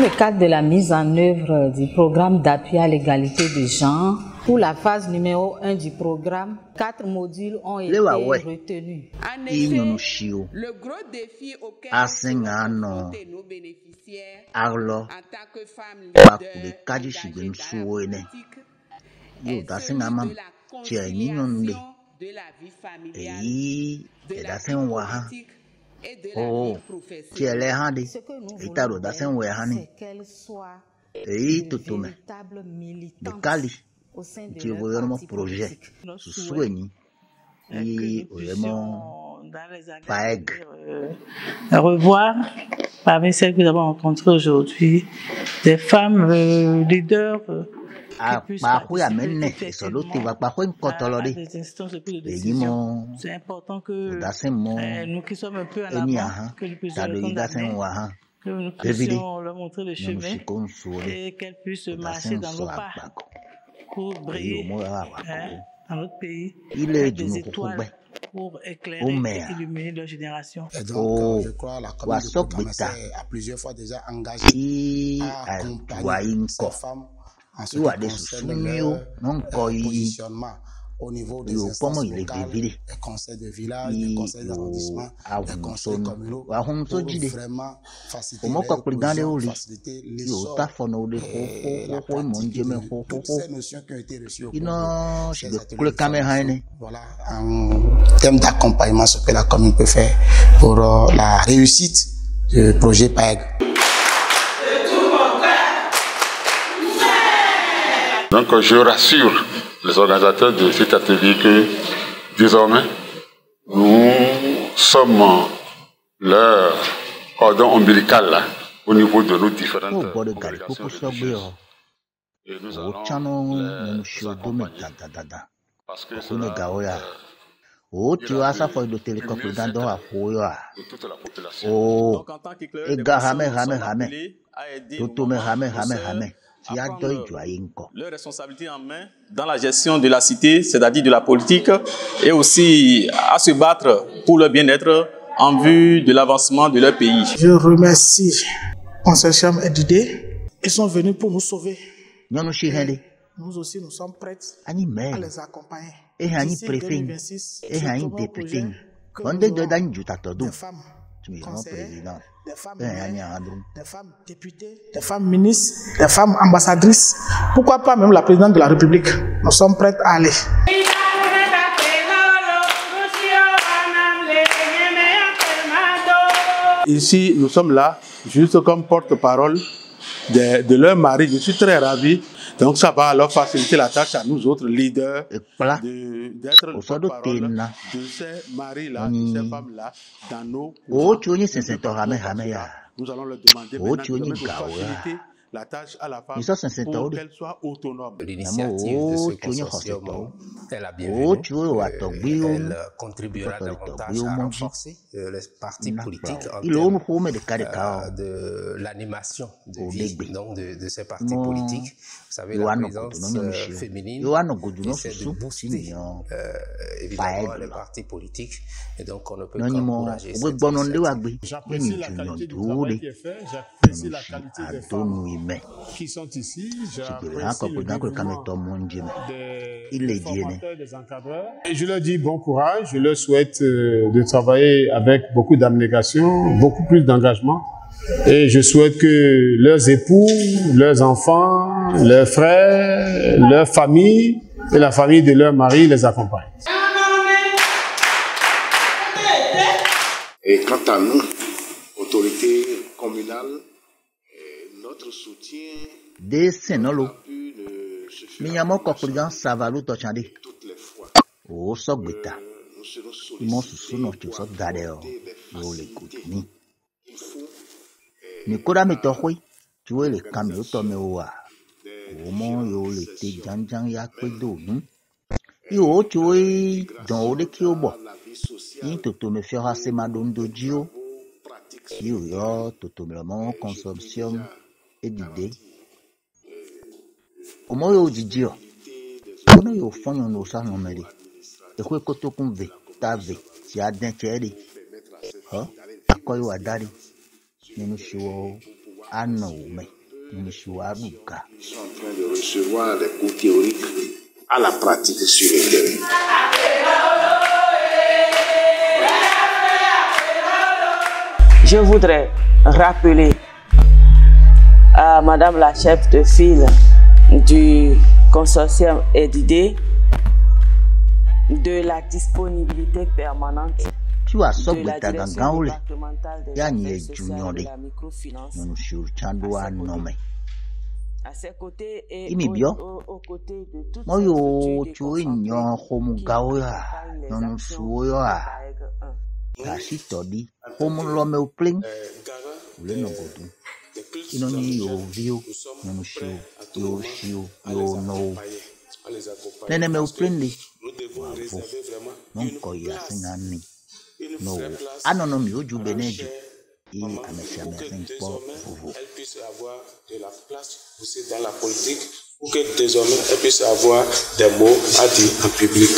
le cadre de la mise en œuvre du programme d'appui à l'égalité des genres, pour la phase numéro 1 du programme, 4 modules ont été retenus. En effet, le gros défi auquel seront confrontés nos bénéficiaires en tant que femmes leaders engagées dans la politique est celui de la conciliation de la vie familiale, de la vie politique et de la vie professionnelle. Ce que nous voulons c'est qu'elle soit une véritable militante au sein de leur parti politique. Notre souhait est que nous puissions, dans les années, revoir parmi celles que nous avons rencontrées aujourd'hui des femmes leaders qui puissent participer effectivement à des instances de prise de décision. C'est important que nous qui sommes un peu en avant, que nous puissions les condamner, que nous puissions leur montrer le chemin et qu'elles puissent marcher dans nos pas pour briller dans notre pays avec des étoiles pour éclairer et illuminer leur génération. Et donc, je crois la commission de programme a plusieurs fois déjà engagé à accompagner ces femmes en ce qui concerne leur positionnement au niveau des instances locales, des conseils de village, des conseils d'arrondissement, des conseils communaux, pour vraiment faciliter l'opposition, faciliter l'essor et la pratique de toutes ces notions qui ont été reçues au cours de ces ateliers. Voilà, en termes d'accompagnement, ce que la commune peut faire pour la réussite du projet PAEG. Donc je rassure les organisateurs de cet atelier que désormais nous sommes leur cordon ombilical là, au niveau de nos différentes congrégations religieuses. Et nous allons les accompagner parce que cela tu as ça pour le télécom dans de toute la population. Donc en tant qu'éclaireur, leur responsabilité en main dans la gestion de la cité, c'est-à-dire de la politique, et aussi à se battre pour leur bien-être en vue de l'avancement de leur pays. Je remercie Consortium Edidé. Ils sont venus pour nous sauver. Nous aussi, nous sommes prêts à les accompagner. D'ici 2026, c'est un projet que nous aurons des femmes conseillères, des femmes maires, des femmes députées, des femmes ministres, des femmes ambassadrices, pourquoi pas même la présidente de la République. Nous sommes prêts à aller. Ici, nous sommes là, juste comme porte-parole de leur mari. Je suis très ravi. Donc ça va leur faciliter la tâche à nous autres leaders d'être le porte-parole de ces maris-là, de ces femmes-là, dans nos couvents. Nous allons leur demander maintenant de faciliter la tâche à la femme pour qu'elle soit autonome. L'initiative de ce consortium est la bienvenue. Elle contribuera davantage à renforcer les partis politiques en termes de l'animation de vie de ces partis politiques. Vous savez, la présence féminine essaie de booster évidemment les partis politiques. Et donc, on ne peut qu'encourager cette initiative. J'apprécie la qualité du travail qui est fait. J'apprécie la qualité des femmes qui sont ici. J'apprécie le dévouement des formateurs, des encadreurs. Et je leur dis bon courage. Je leur souhaite de travailler avec beaucoup d'abnégation, beaucoup plus d'engagement. Et je souhaite que leurs époux, leurs enfants, leurs frères, leur famille et la famille de leur mari les accompagnent. Et quant à nous, autorités communales, notre soutien Minyamo Kokuligan Savalu Tochandi. Oh, Sogbita. Imosusuno Chuso Gadeo. Yo le Kutini. Nikoda Mitohui. Tue le Kamio Tomewa. Omo yo le Te Janjang Yakwedo. Yo Tue Don de Kyobo. Into me fera Semadondo Gio. Yo Totomemo Consortium Edidé. Omo yo Gio. Ono yo fonyo no sa no meri. Ekwe koto kunve tave ti aden cheri. Akoyo adari nínú shiwo ano me. Nous sommes en train de recevoir les cours théoriques à la pratique sur le terrain. Je voudrais rappeler à Madame la chef de file du consortium EDID de la disponibilité permanente de la direction départementale des affaires sociales et de la microfinance. À ses côtés et aux côtés de toutes ces structures elle puisse avoir de la place aussi dans la politique pour que désormais elle puisse avoir des mots à dire en public.